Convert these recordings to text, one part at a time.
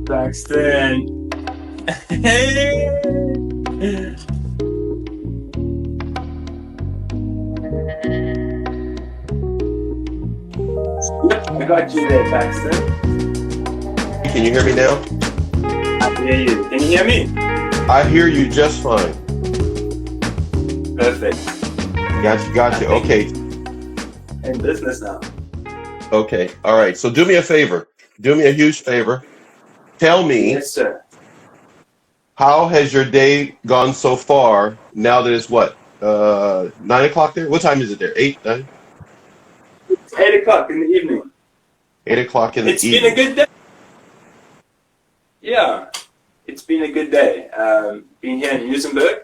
Braxton. Hey. I got you there, Braxton. Can you hear me now? I hear you. Can you hear me? I hear you just fine. Perfect. Gotcha. Okay. In business now. Okay. All right. So do me a favor. Do me a huge favor. Tell me, Yes, sir. how has your day gone so far now that it's what? 9 o'clock there? What time is it there? 8, 9? It's 8 o'clock in the evening. 8 o'clock in the It's evening. been a good day. Yeah, it's been a good day. Been here in Muizenberg,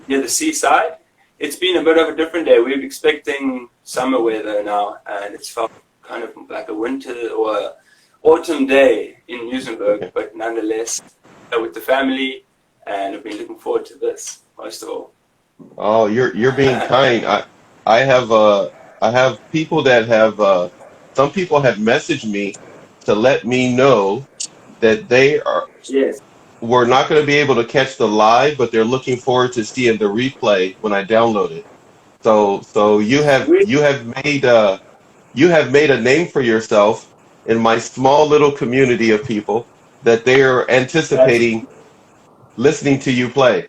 near the seaside. It's been a bit of a different day. We're expecting summer weather now, and it's felt kind of like a winter or autumn day in Muizenberg, Okay. but nonetheless, with the family, and I've been looking forward to this most of all. Oh, you're being kind. I have people that have some people have messaged me to let me know that Yes. we're not going to be able to catch the live, but they're looking forward to seeing the replay when I download it. So Sweet. you have made a name for yourself in my small little community of people that they are That's anticipating listening to you play.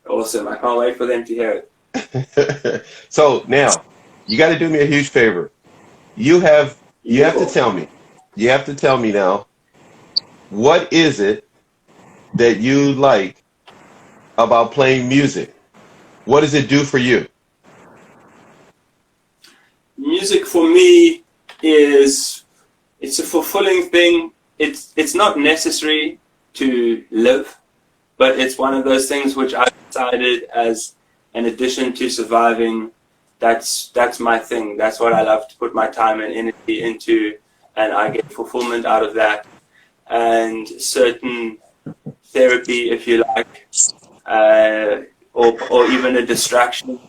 awesome. I can't wait for them to hear it. So now you got to do me a huge favor. You have to Beautiful. tell me. You have to tell me now. What is it that you like about playing music? What does it do for you? Music for me it's a fulfilling thing. It's not necessary to live, but it's one of those things which I decided as an addition to surviving. That's my thing. That's what I love to put my time and energy into, and I get fulfillment out of that. And certain therapy, if you like, or even a distraction,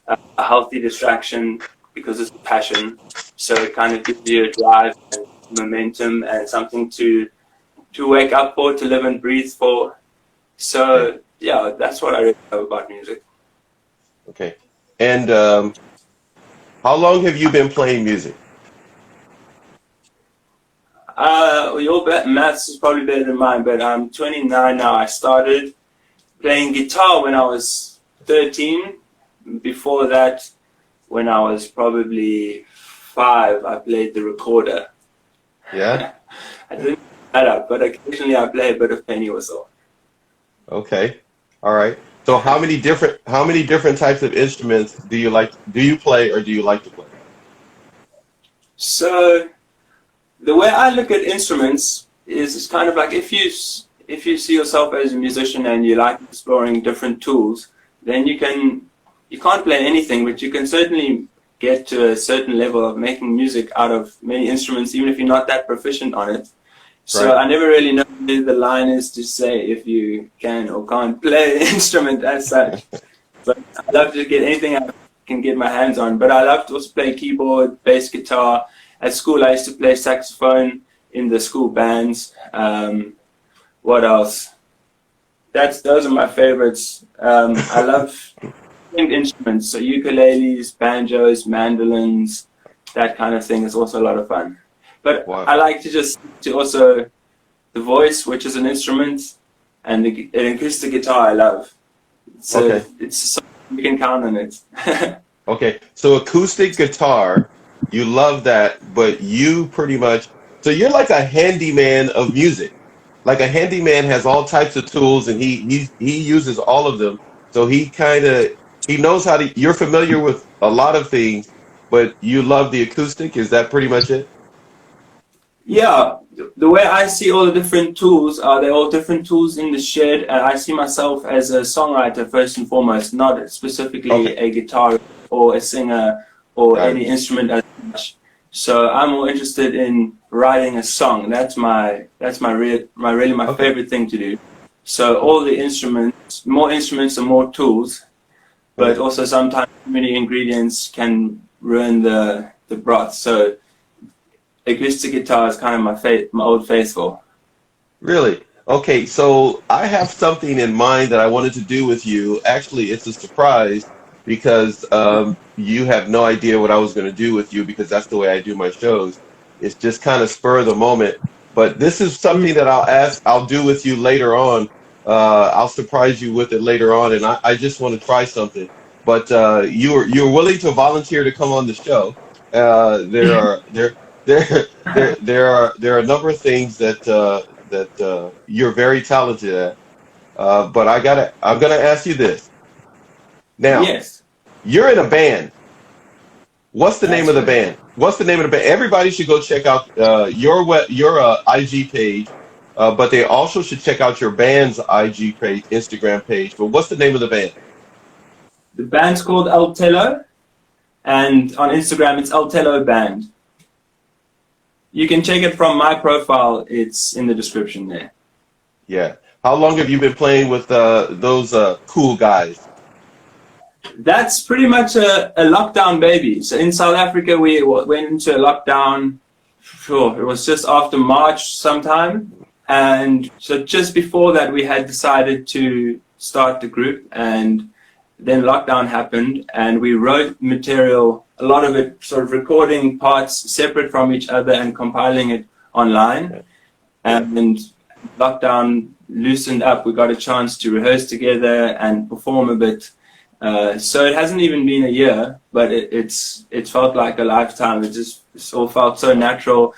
a healthy distraction, because it's a passion. So it kind of gives you a drive and momentum and something to wake up for, to live and breathe for. So yeah, that's what I really love about music. Okay. And how long have you been playing music? Your maths is probably better than mine, but I'm 29 now. I started playing guitar when I was 13. Before that, when I was probably 5, I played the recorder. Yeah. I didn't pick that up, but occasionally I play a bit of penny whistle. Okay. All right. So how many different types of instruments do you play or do you like to play? So the way I look at instruments is it's kind of like if you see yourself as a musician and you like exploring different tools, then you can't play anything, but you can certainly get to a certain level of making music out of many instruments, even if you're not that proficient on it. So Right. I never really know where the line is to say if you can or can't play an instrument as such. But I love to get anything I can get my hands on. But I love to also play keyboard, bass guitar. At school, I used to play saxophone in the school bands. What else? Those are my favorites. I love stringed instruments, so ukuleles, banjos, mandolins, that kind of thing is also a lot of fun. But Wow. I like to also the voice, which is an instrument, and an acoustic guitar I love. So Okay. it's you can count on it. Okay. So acoustic guitar, you love that, but you pretty much so you're like a handyman of music. Like a handyman has all types of tools and he uses all of them. So he knows how to you're familiar with a lot of things, but you love the acoustic. Is that pretty much it? Yeah, the way I see all the different tools are they're all different tools in the shed, and I see myself as a songwriter first and foremost, not specifically Okay. a guitar or a singer or Got any it. instrument as such. So I'm more interested in writing a song. That's really my Okay. favorite thing to do. So all the instruments, more instruments and more tools, but also sometimes too many ingredients can ruin the broth. So acoustic guitar is kind of my old faithful. Really? Okay, so I have something in mind that I wanted to do with you. Actually, it's a surprise because you have no idea what I was going to do with you because that's the way I do my shows. It's just kind of spur of the moment. But this is something that I'll do with you later on. I'll surprise you with it later on, and I just want to try something. But you're willing to volunteer to come on the show. There are a number of things that you're very talented at. But I'm gonna ask you this. Now, Yes, you're in a band. What's the name that's of the right. band? What's the name of the band? Everybody should go check out your IG page, but they also should check out your band's IG page, Instagram page. But what's the name of the band? The band's called Altello, and on Instagram it's Altello Band. You can check it from my profile. It's in the description there. Yeah. How long have you been playing with those cool guys? That's pretty much a lockdown baby. So in South Africa, we went into a lockdown. Sure, it was just after March sometime. And so just before that, we had decided to start the group. And then lockdown happened. And we wrote material, a lot of it sort of recording parts separate from each other and compiling it online. And lockdown loosened up. We got a chance to rehearse together and perform a bit. So it hasn't even been a year, but it's felt like a lifetime. It's all felt so natural.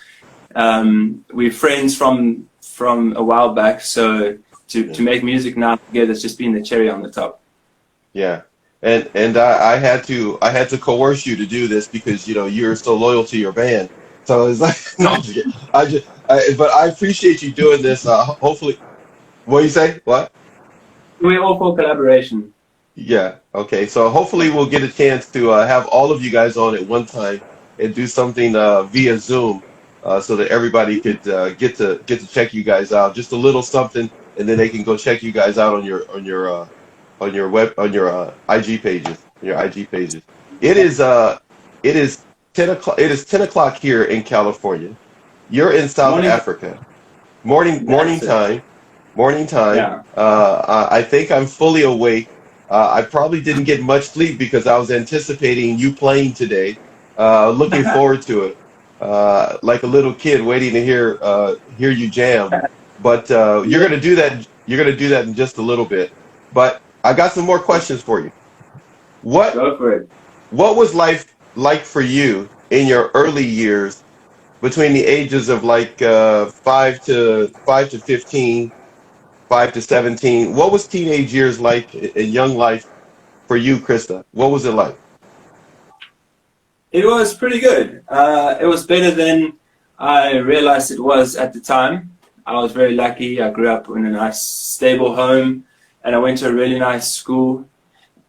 We're friends from a while back, so to make music now together, it's just been the cherry on the top. Yeah, and I had to coerce you to do this because you're so loyal to your band. So it's like no, I'm just kidding. But I appreciate you doing this. Hopefully, what do you say? What? We're all for collaboration. Yeah. Okay. So hopefully we'll get a chance to have all of you guys on at one time and do something via Zoom, so that everybody could get to check you guys out. Just a little something, and then they can go check you guys out on your IG pages. It is 10 o'clock. It is 10 o'clock here in California. You're in South Africa. Morning time. Yeah. I think I'm fully awake. I probably didn't get much sleep because I was anticipating you playing today. Looking forward to it, like a little kid waiting to hear you jam. But you're gonna do that. You're gonna do that in just a little bit. But I got some more questions for you. Go for it. What was life like for you in your early years, between the ages of like 5 to 15? 5 to 17. What was teenage years like in young life for you, CHRISTAH? What was it like? It was pretty good. It was better than I realized it was at the time. I was very lucky. I grew up in a nice, stable home, and I went to a really nice school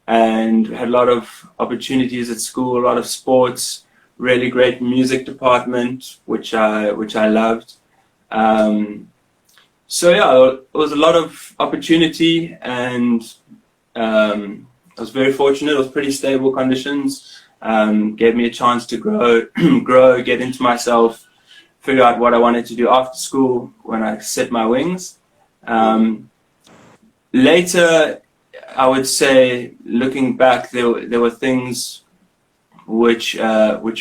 and had a lot of opportunities at school, a lot of sports, really great music department, which I loved. So yeah, it was a lot of opportunity, and I was very fortunate. It was pretty stable conditions. Gave me a chance to grow, get into myself, figure out what I wanted to do after school when I set my wings. Later, I would say, looking back, there were things which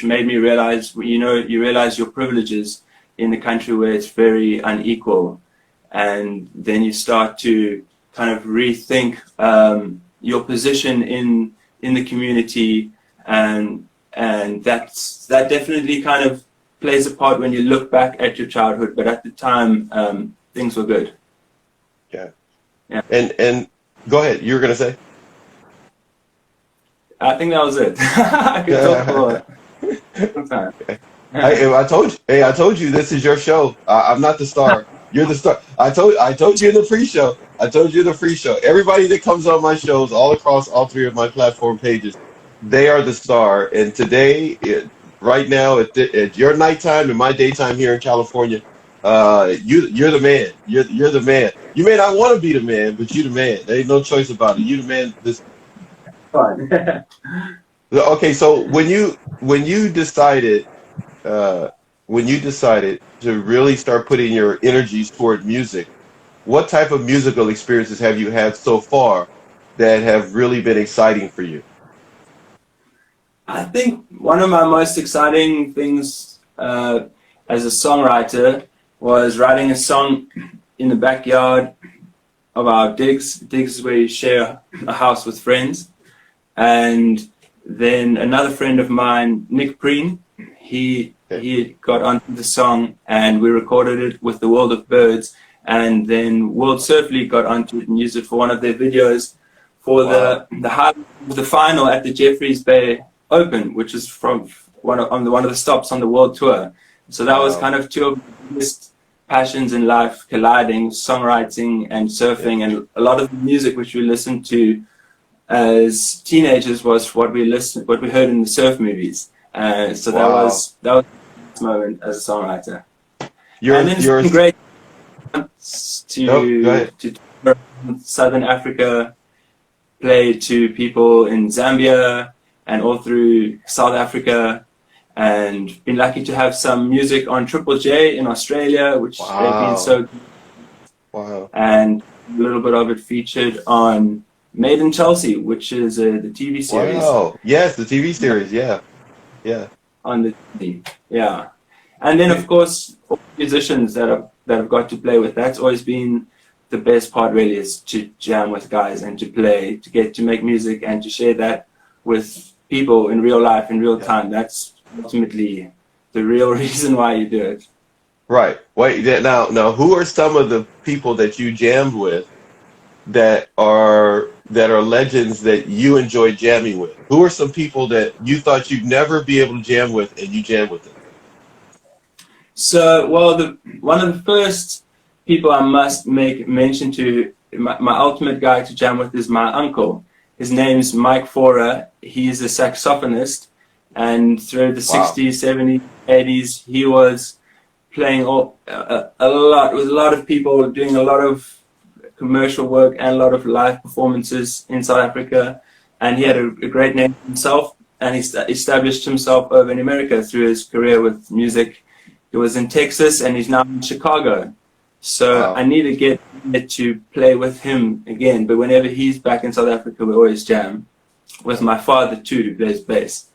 made me realize, you realize your privileges in the country where it's very unequal. And then you start to kind of rethink your position in the community, and that definitely kind of plays a part when you look back at your childhood. But at the time, things were good. Yeah. Yeah. And go ahead. You were gonna say? I think that was it. I could talk for some time. I told you this is your show. I'm not the star. You're the star. I told you in the pre-show. Everybody that comes on my shows, all across all three of my platform pages, they are the star. And today, right now, at your nighttime and my daytime here in California, you're the man. You're the man. You may not want to be the man, but you're the man. There ain't no choice about it. You the man. fun. Okay, so when you decided when you decided to really start putting your energies toward music, what type of musical experiences have you had so far that have really been exciting for you? I think one of my most exciting things as a songwriter was writing a song in the backyard of our digs. Digs is where you share a house with friends. And then another friend of mine, Nick Preen, he got onto the song and we recorded it with the World of Birds. And then World Surf League got onto it and used it for one of their videos for the final at the Jeffreys Bay Open, which is from one of the stops on the world tour. So that was kind of two of the biggest passions in life colliding, songwriting and surfing, and a lot of the music which we listened to as teenagers was what we heard in the surf movies. So that was a moment as a songwriter. And then it's been great to tour Southern Africa, play to people in Zambia and all through South Africa, and been lucky to have some music on Triple J in Australia, which they've been so good. Wow. And a little bit of it featured on Made in Chelsea, which is the TV series. Wow. Yes, the TV series. Yeah. Yeah. On the TV. Yeah. And then, of course, all musicians that have got to play with, that's always been the best part, really, is to jam with guys and to play, to get to make music and to share that with people in real life, in real time. That's ultimately the real reason why you do it. Right. Wait. Now, who are some of the people that you jammed with that are legends that you enjoy jamming with? Who are some people that you thought you'd never be able to jam with and you jam with them? So, well, one of the first people I must make mention to, my ultimate guy to jam with is my uncle. His name's Mike Fora. He's a saxophonist, and through the 60s, 70s, 80s, he was playing a lot with a lot of people, doing a lot of commercial work and a lot of live performances in South Africa. And he had a great name for himself, and he established himself over in America through his career with music. He was in Texas, and he's now in Chicago. So I need to get to play with him again. But whenever he's back in South Africa, we always jam with my father too, who plays bass.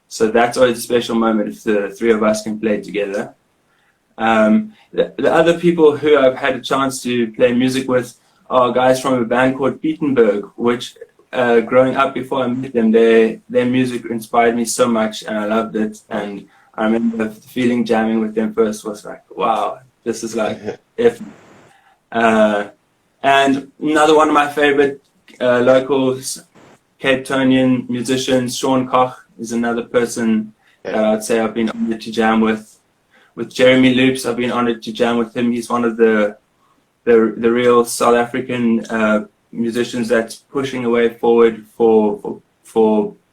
So that's always a special moment if the three of us can play together. The other people who I've had a chance to play music with are guys from a band called Pietenberg, which growing up before I met them, their music inspired me so much and I loved it. And I remember the feeling jamming with them first was like, wow, this is like if. And another one of my favorite locals, Cape Townian musicians, Sean Koch is another person that I'd say I've been honored to jam with. With Jeremy Loops, I've been honored to jam with him. He's one of the real South African musicians that's pushing a way forward for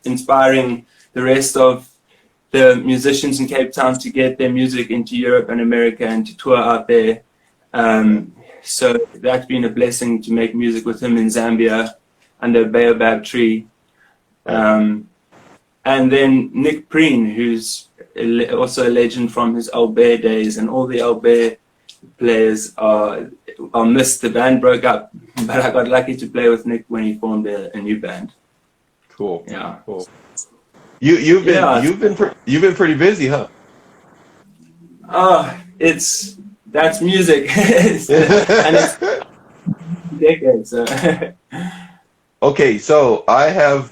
inspiring the rest of the musicians in Cape Town to get their music into Europe and America and to tour out there. So that's been a blessing to make music with him in Zambia under a baobab tree. And then Nick Preen, who's also a legend from his Albert days, and all the Albert players are missed. The band broke up, but I got lucky to play with Nick when he formed a new band. Cool. Yeah. Cool. You've been pretty busy, huh? Oh, that's music, and it's decades. So. Okay, so I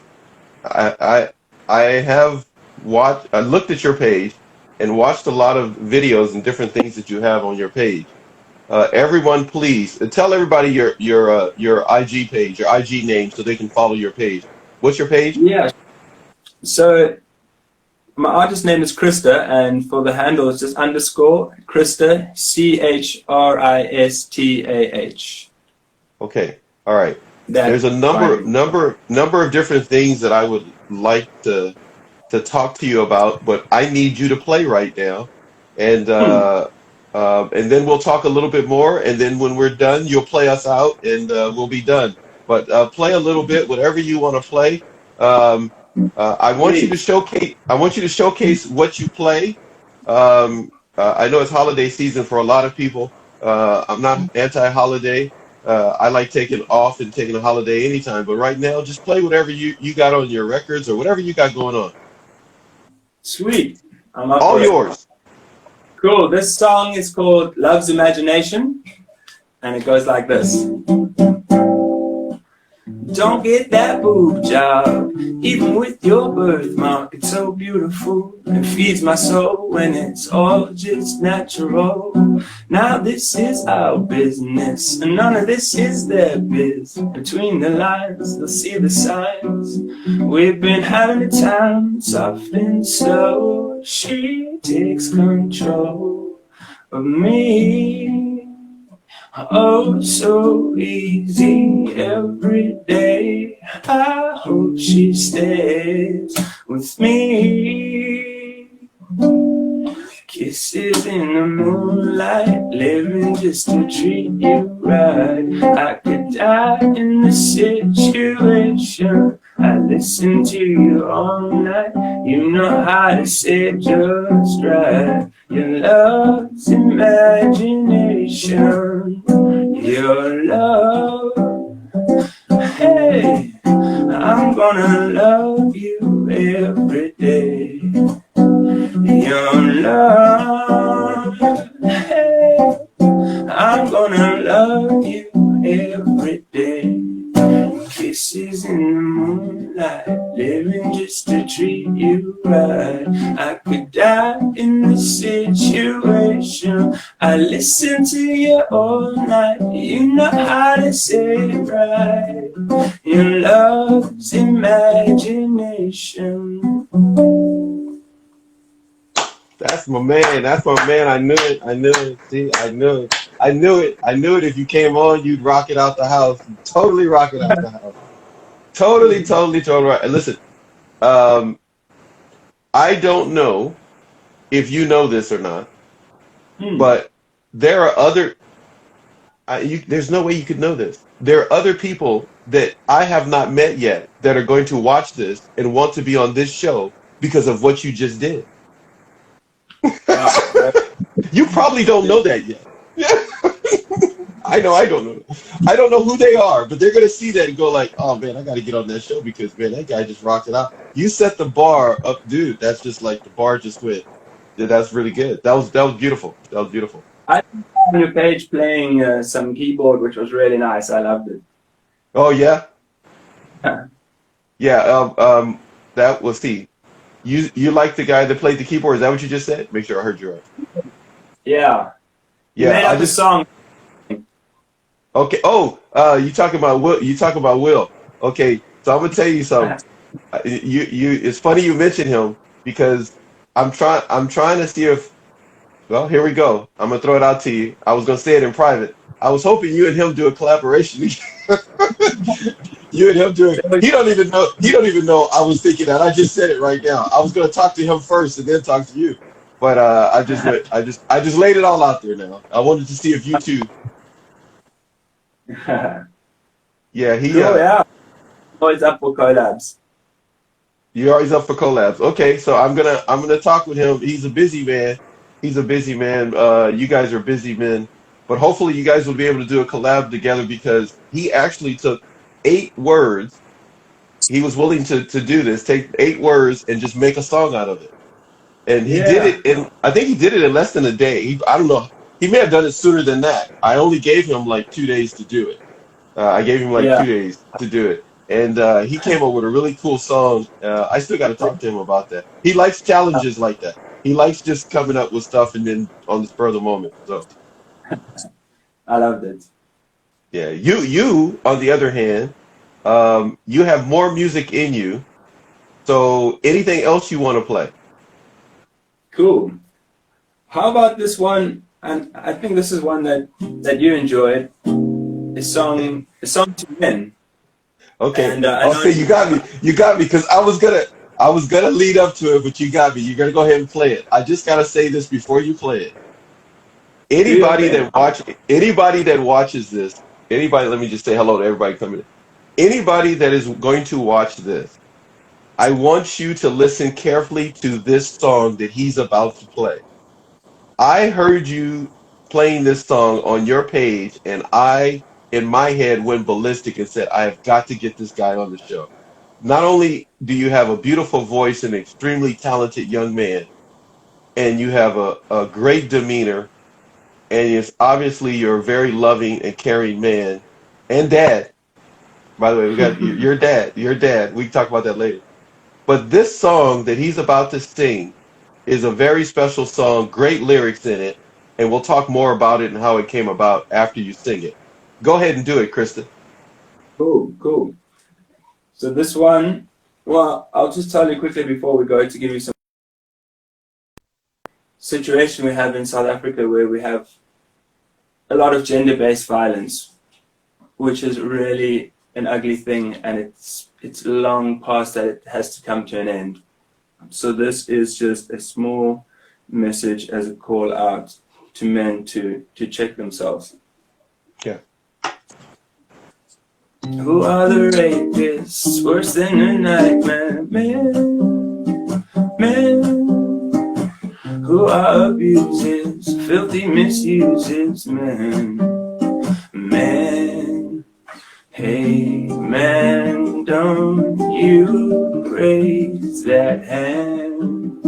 looked at your page and watched a lot of videos and different things that you have on your page. Everyone, please tell everybody your IG page, your IG name, so they can follow your page. What's your page? Yeah. So my artist name is CHRISTAH, and for the handle it's just _ CHRISTAH, CHRISTAH. Okay. All right. There's a number of different things that I would like to talk to you about, but I need you to play right now, and then we'll talk a little bit more, and then when we're done, you'll play us out, and we'll be done. But play a little bit, whatever you want to play, I want you to showcase. I want you to showcase what you play. I know it's holiday season for a lot of people. I'm not anti-holiday. I like taking off and taking a holiday anytime. But right now, just play whatever you got on your records or whatever you got going on. Sweet. I'm up All for it. yours. Cool. This song is called Love's Imagination, and it goes like this. Don't get that boob job, even with your birthmark. It's so beautiful and feeds my soul when it's all just natural. Now this is our business, and none of this is their biz. Between the lines, they'll see the signs. We've been having a time, soft and slow. She takes control of me. Oh, so easy every day. I hope she stays with me. Kisses in the moonlight, living just to treat you right. I could die in this situation. I listen to you all night. You know how to say it just right. Your love's imagination. Your love. Hey, I'm gonna love you every day. Your love. Hey, I'm gonna love you every day. Kisses in the moonlight, living just to treat you right. I could die in this situation. I listen to you all night. You know how to say it right. Your love's imagination. That's my man. That's my man. I knew it. I knew it. See, I knew it. I knew it. I knew it. If you came on, you'd rock it out the house. Totally rock it out the house. Totally, totally, totally right. And listen, I don't know if you know this or not, but there are other. There's no way you could know this. There are other people that I have not met yet that are going to watch this and want to be on this show because of what you just did. You probably don't know that yet. I know I don't know. I don't know who they are, but they're going to see that and go like, oh, man, I got to get on that show because, man, that guy just rocked it out. You set the bar up, dude. That's just like the bar just went. Yeah, that's really good. That was beautiful. That was beautiful. I on your page playing some keyboard, which was really nice. I loved it. Oh, yeah? Yeah, that was the... You like the guy that played the keyboard? Is that what you just said? Make sure I heard you right. Yeah. Yeah. You made up the song. Okay. Oh, you talking about Will? You talking about Will? Okay. So I'm gonna tell you something. It's funny you mentioned him because I'm trying to see if. Well, here we go. I'm gonna throw it out to you. I was gonna say it in private. I was hoping you and him do a collaboration. You and him do it. He don't even know. He don't even know. I was thinking that. I just said it right now. I was gonna talk to him first and then talk to you, but I just laid it all out there now. I wanted to see if you two. Yeah, he. Cool, yeah. Always up for collabs. You're always up for collabs. Okay, so I'm gonna talk with him. He's a busy man. He's a busy man. You guys are busy men, but hopefully you guys will be able to do a collab together because he actually took 8 words. He was willing to do this, take 8 words and just make a song out of it. And he did it in, I think he did it in less than a day. I don't know. He may have done it sooner than that. I only gave him like 2 days to do it. I gave him like 2 days to do it. And he came up with a really cool song. I still got to talk to him about that. He likes challenges like that. He likes just coming up with stuff and then on the spur of the moment. So I loved it. Yeah, you on the other hand, you have more music in you. So anything else you want to play? Cool. How about this one? And I think this is one that you enjoyed. A song to win. Okay. And, okay, you got me. You got me because I was gonna lead up to it, but you got me. You're gonna go ahead and play it. I just gotta say this before you play it. Anybody that watches this, anybody, let me just say hello to everybody coming in. Anybody that is going to watch this, I want you to listen carefully to this song that he's about to play. I heard you playing this song on your page, and I, in my head, went ballistic and said, I have got to get this guy on the show. Not only do you have a beautiful voice and extremely talented young man, and you have a great demeanor, and it's obviously you're a very loving and caring man and dad. By the way, we got your dad. Your dad. We can talk about that later. But this song that he's about to sing is a very special song, great lyrics in it, and we'll talk more about it and how it came about after you sing it. Go ahead and do it, Krista. Cool. So this one, well, I'll just tell you quickly before we go to give you some situation we have in South Africa where we have a lot of gender-based violence, which is really an ugly thing, and it's long past that it has to come to an end. So this is just a small message as a call out to men to check themselves. Yeah. Who are the rapists? Worse than a nightmare. Men who are abusers, filthy misuses. Men, hey man, don't you raise that hand.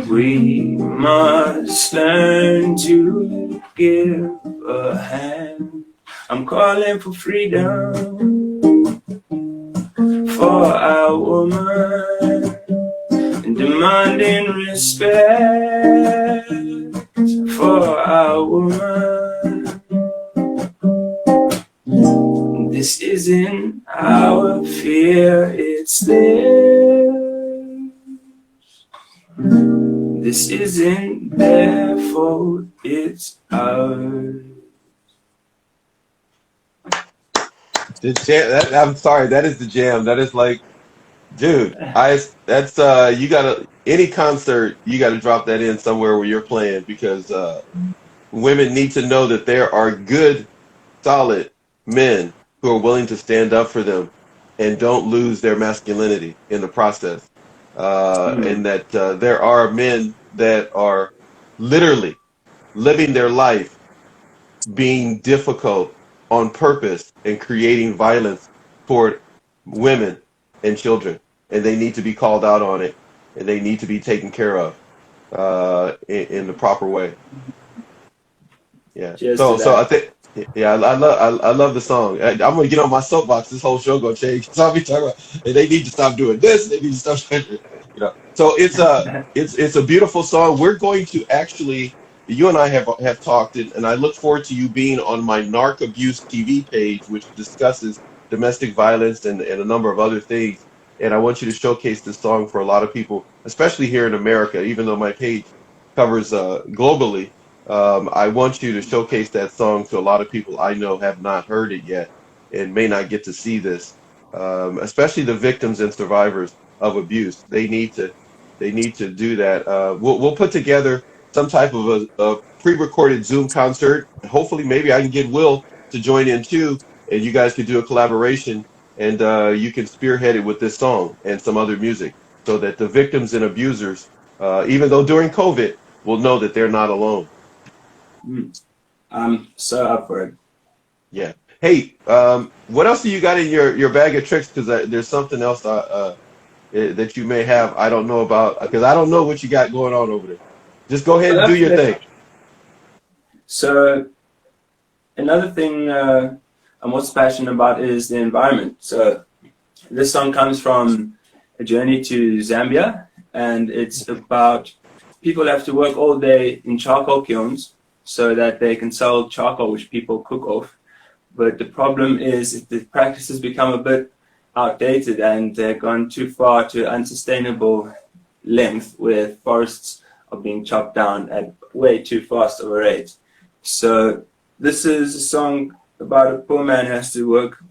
We must learn to give a hand. I'm calling for freedom for our woman, and demanding respect for our woman. This isn't our fear, it's theirs. This isn't their fault, it's ours. The jam, I'm sorry, that is the jam. That is like, dude, that's you gotta, any concert, you gotta drop that in somewhere where you're playing, because women need to know that there are good, solid men who are willing to stand up for them and don't lose their masculinity in the process. And that there are men that are literally living their life being difficult on purpose and creating violence toward women and children, and they need to be called out on it, and they need to be taken care of in the proper way. Yeah. So I think, yeah, I love the song. I'm gonna get on my soapbox. This whole show gonna change. So I'll be talking about, hey, they need to stop doing this. They need to stop, So it's a beautiful song. We're going to actually, you and I have talked, and I look forward to you being on my Narc Abuse TV page, which discusses domestic violence and a number of other things. And I want you to showcase this song for a lot of people, especially here in America. Even though my page covers globally, I want you to showcase that song to a lot of people I know have not heard it yet and may not get to see this, especially the victims and survivors of abuse. They need to do that. We'll put together some type of a pre-recorded Zoom concert. Hopefully, maybe I can get Will to join in too, and you guys could do a collaboration, and you can spearhead it with this song and some other music, so that the victims and abusers, even though during COVID, will know that they're not alone. I'm so up for it. Yeah. Hey, what else do you got in your bag of tricks? Because there's something else that you may have I don't know about, because I don't know what you got going on over there. Just go ahead and do your thing. So another thing I'm most passionate about is the environment. So this song comes from a journey to Zambia, and it's about people have to work all day in charcoal kilns so that they can sell charcoal, which people cook off. But the problem is the practices become a bit outdated, and they're gone too far to unsustainable length, where forests are being chopped down at way too fast of a rate. So this is a song about a poor man who has to work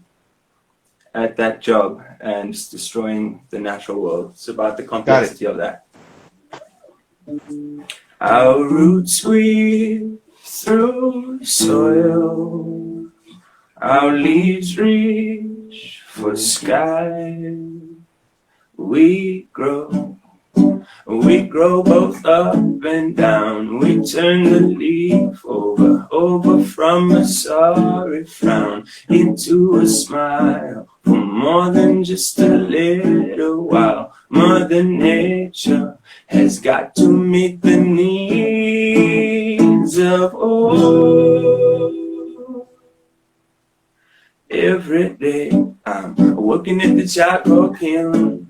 at that job and it's destroying the natural world. It's about the complexity of that. Our roots weave through soil, our leaves reach for sky. we grow. We grow both up and down. We turn the leaf over from a sorry frown into a smile for more than just a little while. Mother Nature has got to meet the needs of all. Every day I'm working at the charcoal kiln,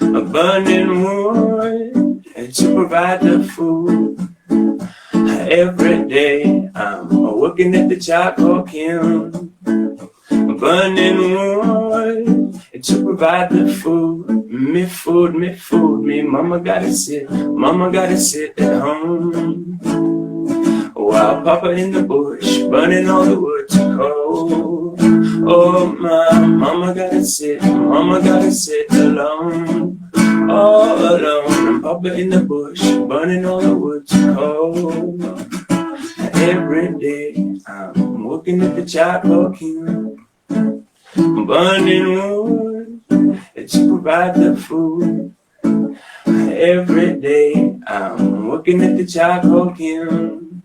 burning wood to provide the food. Every day I'm working at the charcoal kiln, burning wood to provide the food. Me food, me food, me mama gotta sit at home, while Papa in the bush burning all the wood to coal. Oh, my mama gotta sit alone, all alone. And Papa in the bush burning all the wood to coal. Every day I'm working at the charcoal kiln, burning wood to provide the food. Every day I'm working at the charcoal kiln,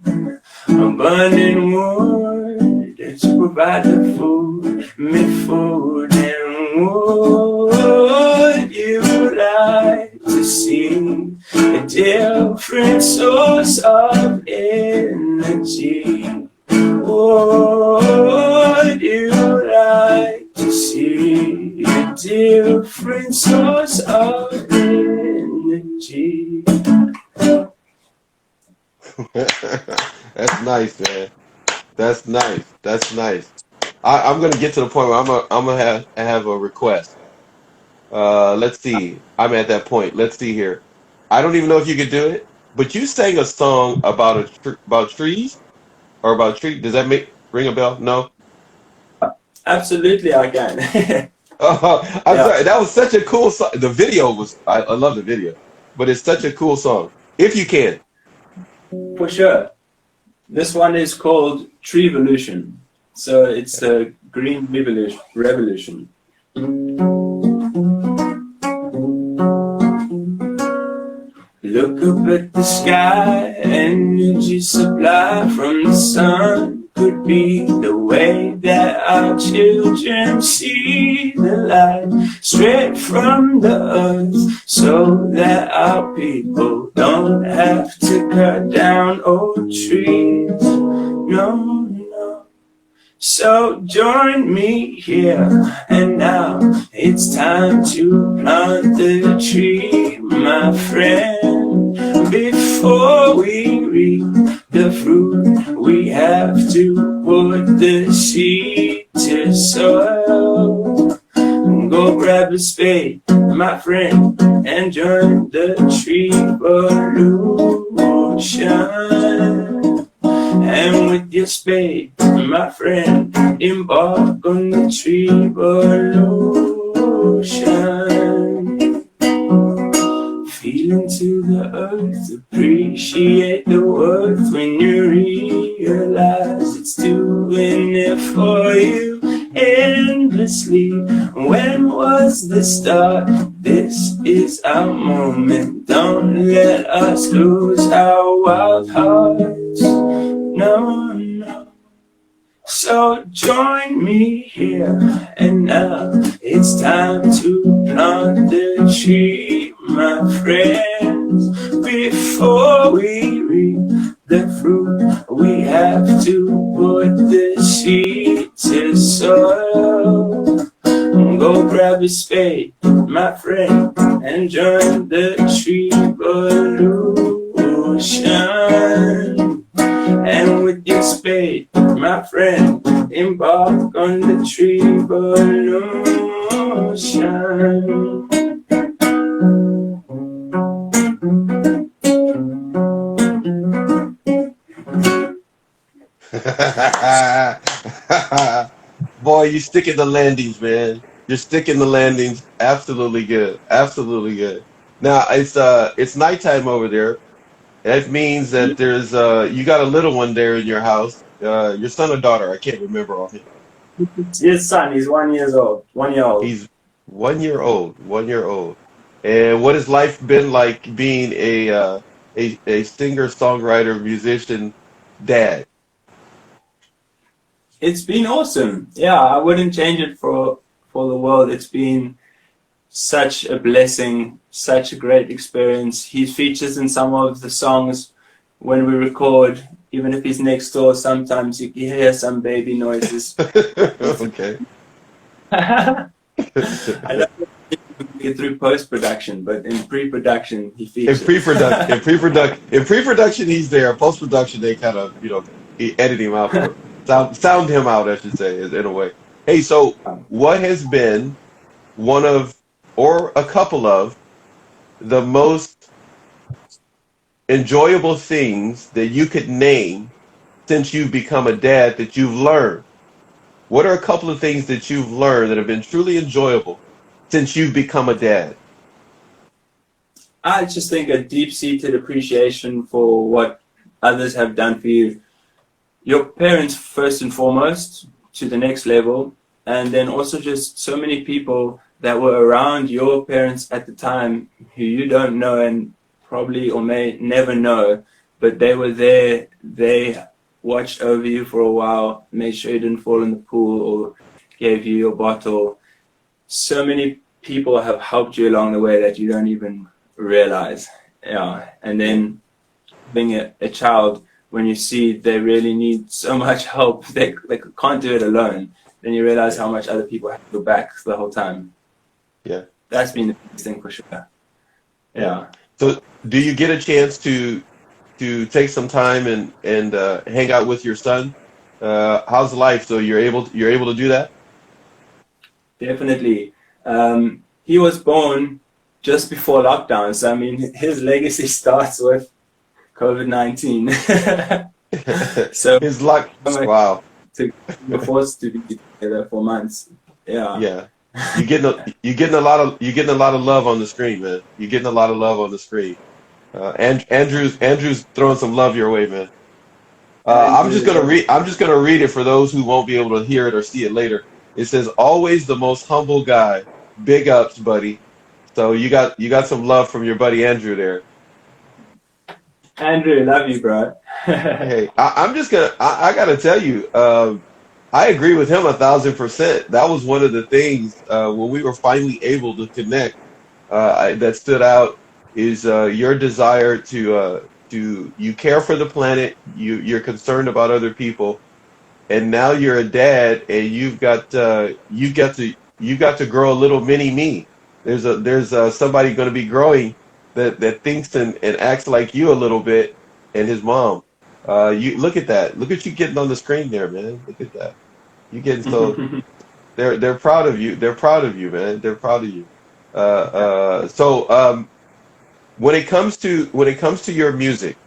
I'm burning wood to provide the food, me food. And would you like to see a different source of energy? Would you like to see a different source of energy? That's nice, man. That's nice. That's nice. I'm gonna get to the point where I'm gonna have a request. Let's see. I'm at that point. Let's see here. I don't even know if you could do it, but you sang a song about about trees or about tree. Does that ring a bell? No. Absolutely, I can. I'm Yeah, sorry. That was such a cool song. The video was. I love the video, but it's such a cool song. If you can. for sure. This one is called Treevolution. So it's the green revolution. Look up at the sky, energy supply from the sun could be the way that our children see the light straight from the earth, so that our people don't have to cut down old trees. No, no. So join me here and now. It's time to plant the tree, my friend. Before we reap the fruit, we have to put the seed to soil. Go grab a spade, my friend, and join the tree revolution. And with your spade, my friend, embark on the tree revolution. Feel into the earth, appreciate the worth when you realize it's doing it for you endlessly. When was the start? This is our moment. Don't let us lose our wild hearts. No, no. So join me here and now. It's time to plant the tree, my friends. Before we reap the fruit, we have to put the seed to soil. Go grab a spade, my friend, and join the tree revolution. And with your spade, my friend, embark on the tree revolution. Boy, you sticking the landings, man. You're sticking the landings. Absolutely good. Absolutely good. Now it's nighttime over there. That means that there's you got a little one there in your house. Your son or daughter? I can't remember offhand. His son is 1 year old. 1 year old. He's 1 year old, 1 year old. And what has life been like being a singer, songwriter, musician, dad? It's been awesome. Yeah, I wouldn't change it for the world. It's been such a blessing, such a great experience. He features in some of the songs when we record. Even if he's next door, sometimes you hear some baby noises. Okay. I don't get through post-production, but in pre-production he features. In pre-production, he's there. Post-production, they kind of, edit him out, or sound him out, I should say, in a way. Hey, so what has been one of, or a couple of, the most enjoyable things that you could name since you've become a dad that you've learned? What are a couple of things that you've learned that have been truly enjoyable since you've become a dad? I just think a deep-seated appreciation for what others have done for you. Your parents first and foremost, to the next level, and then also just so many people that were around your parents at the time who you don't know and probably or may never know, but they were there. They watched over you for a while, made sure you didn't fall in the pool or gave you your bottle. So many people have helped you along the way that you don't even realize. Yeah. And then being a child, when you see they really need so much help, they can't do it alone, then you realize how much other people have your back the whole time. Yeah. That's been the biggest thing for sure. Yeah. So do you get a chance to take some time and hang out with your son? How's life? So you're able to do that? Definitely. He was born just before lockdown, so I mean his legacy starts with COVID-19. So his luck. Wow. We're forced to be together for months. Yeah. Yeah. You're getting a lot of love on the screen, man. You're getting a lot of love on the screen. Andrew's throwing some love your way, man. I'm just gonna read it for those who won't be able to hear it or see it later. It says, "Always the most humble guy. Big ups, buddy." So you got some love from your buddy Andrew there. Andrew, love you, bro. Hey, I gotta tell you, I agree with him 1,000%. That was one of the things when we were finally able to connect that stood out is your desire to you care for the planet, you're concerned about other people, and now you're a dad and you've got to grow a little mini me. There's somebody going to be growing that thinks and acts like you a little bit, and his mom. You look at that. Look at you getting on the screen there, man. Look at that. You getting so they're proud of you. They're proud of you, man. They're proud of you. So when it comes to your music,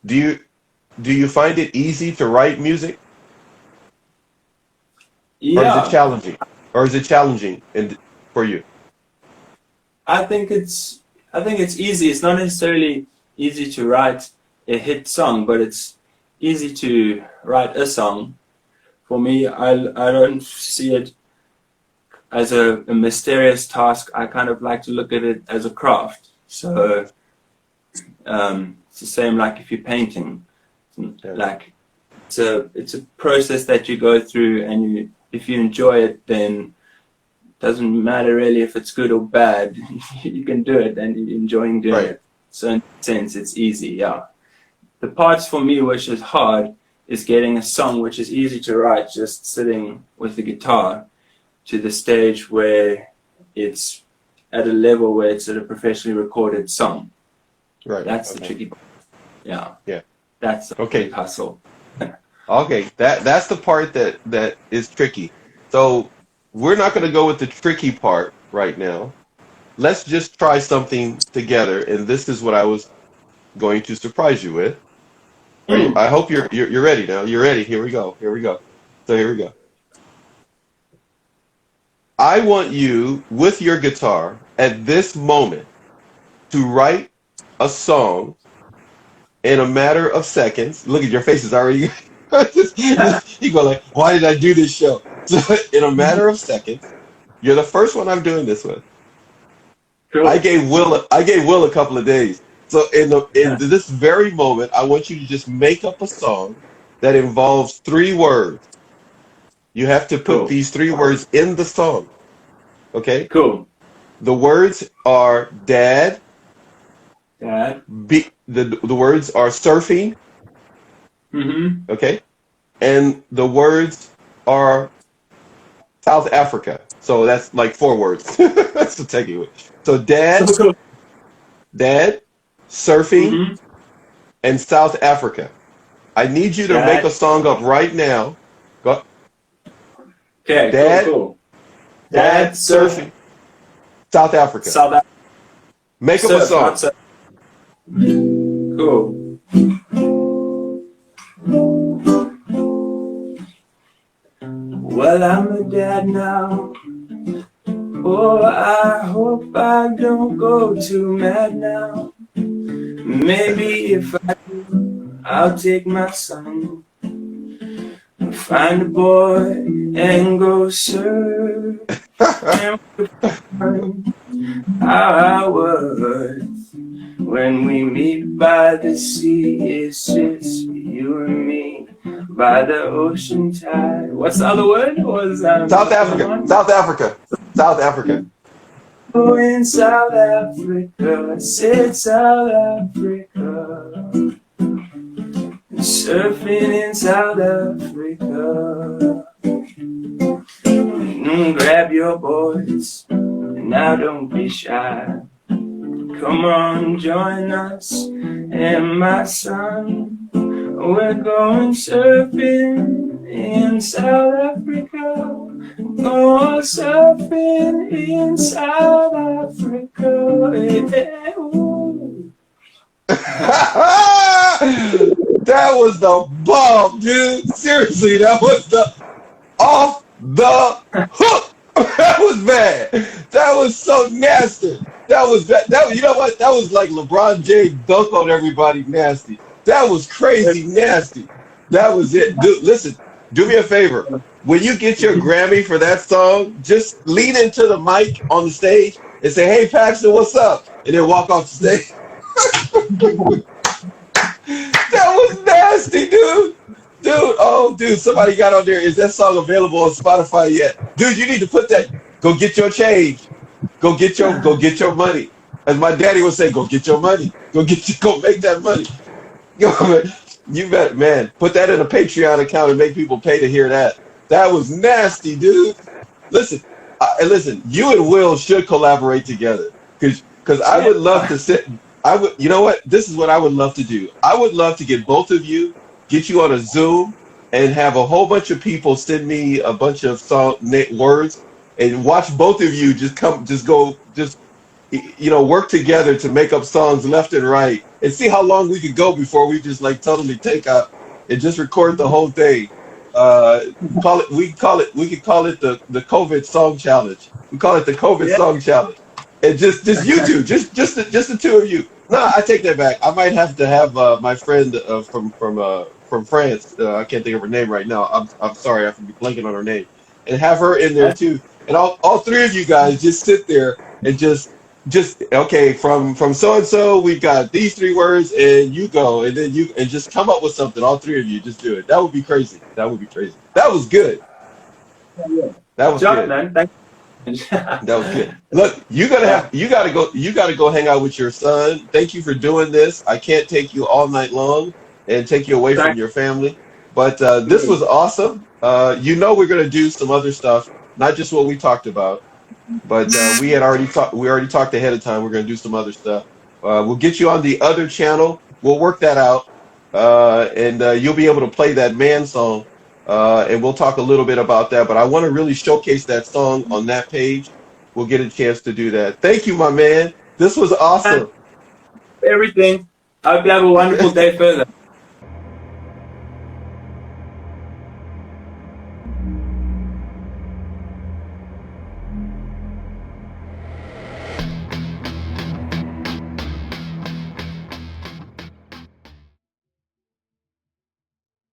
do you find it easy to write music? Yeah. Or is it challenging? For you? I think it's easy. It's not necessarily easy to write a hit song, but it's easy to write a song. For me, I don't see it as a mysterious task. I kind of like to look at it as a craft. So it's the same like if you're painting. Like it's a process that you go through, and if you enjoy it, then it doesn't matter really if it's good or bad. You can do it and you're enjoying doing it. So in that sense, it's easy. Yeah. The parts for me which is hard is getting a song which is easy to write, just sitting with the guitar, to the stage where it's at a level where it's a professionally recorded song. Right. That's the tricky part. Yeah. Yeah. That's a big hustle. Okay. That's the part that is tricky. So we're not going to go with the tricky part right now. Let's just try something together, and this is what I was going to surprise you with. I hope you're ready now. You're ready. Here we go. So here we go. I want you, with your guitar, at this moment, to write a song in a matter of seconds. Look at your faces already. You go like, why did I do this show? So in a matter of seconds, You're the first one I'm doing this with. Cool. I gave Will a couple of days. So in this very moment, I want you to just make up a song that involves 3 words. You have to put these 3 words in the song. Okay? Cool. The words are dad. Dad. The words are surfing. Mm-hmm. Okay? And the words are South Africa. So that's like 4 words. That's the takeaway. So dad, surfing, and South Africa. I need you to make a song up right now. Go. Okay, Dad, cool. Dad, surfing, South Africa. South Africa. Make up a song. Cool. Well, I'm a dad now. Oh, I hope I don't go too mad now. Maybe if I do, I'll take my son, find a boy and go surf. And find our words when we meet by the sea. It's just you and me by the ocean tide. What's the other word? South Africa. South Africa. South Africa. Oh, in South Africa, I said South Africa. Surfing in South Africa. Grab your boys, now don't be shy. Come on, join us and my son. We're going surfing in South Africa. Going surfing in South Africa. Yeah, ooh. That was the bomb, dude. Seriously, that was the off the hook. That was bad. That was so nasty. That was bad. You know what? That was like LeBron James dunk on everybody nasty. That was crazy nasty. That was it. Dude, listen, do me a favor. When you get your Grammy for that song, just lean into the mic on the stage and say, "Hey, Paxton, what's up?" And then walk off the stage. That was nasty, dude. Dude, somebody got on there. Is that song available on Spotify yet? Dude, you need to put that. Go get your change. Go get your money. As my daddy would say, go get your money. Go make that money. You bet, man. Put that in a Patreon account and make people pay to hear that. That was nasty, dude. Listen, you and Will should collaborate together. Because I would love to sit. You know what? This is what I would love to do. I would love to get both of you, get you on a Zoom, and have a whole bunch of people send me a bunch of words, and watch both of you work together to make up songs left and right, and see how long we could go before we just like totally take out and just record the whole thing. We could call it the COVID song challenge. We call it the COVID song challenge. And just you two, just the 2 of you. No, I take that back. I might have to have my friend from France. I can't think of her name right now. I'm sorry, I have to be blanking on her name. And have her in there too. And all 3 of you guys just sit there and just okay, from so and so we've got these 3 words, and you go, and then you just come up with something. All 3 of you just do it. That would be crazy. That was good. That was good, man. Thank you. That was good. Look, you gotta go hang out with your son. Thank you for doing this. I can't take you all night long and take you away from your family, but this was awesome. We're gonna do some other stuff, not just what we talked about, but we already talked ahead of time. We're gonna do some other stuff. We'll get you on the other channel. We'll work that out, and you'll be able to play that man song. And we'll talk a little bit about that, but I want to really showcase that song on that page. We'll get a chance to do that. Thank you, my man. This was awesome. Everything. I hope you have a wonderful day further.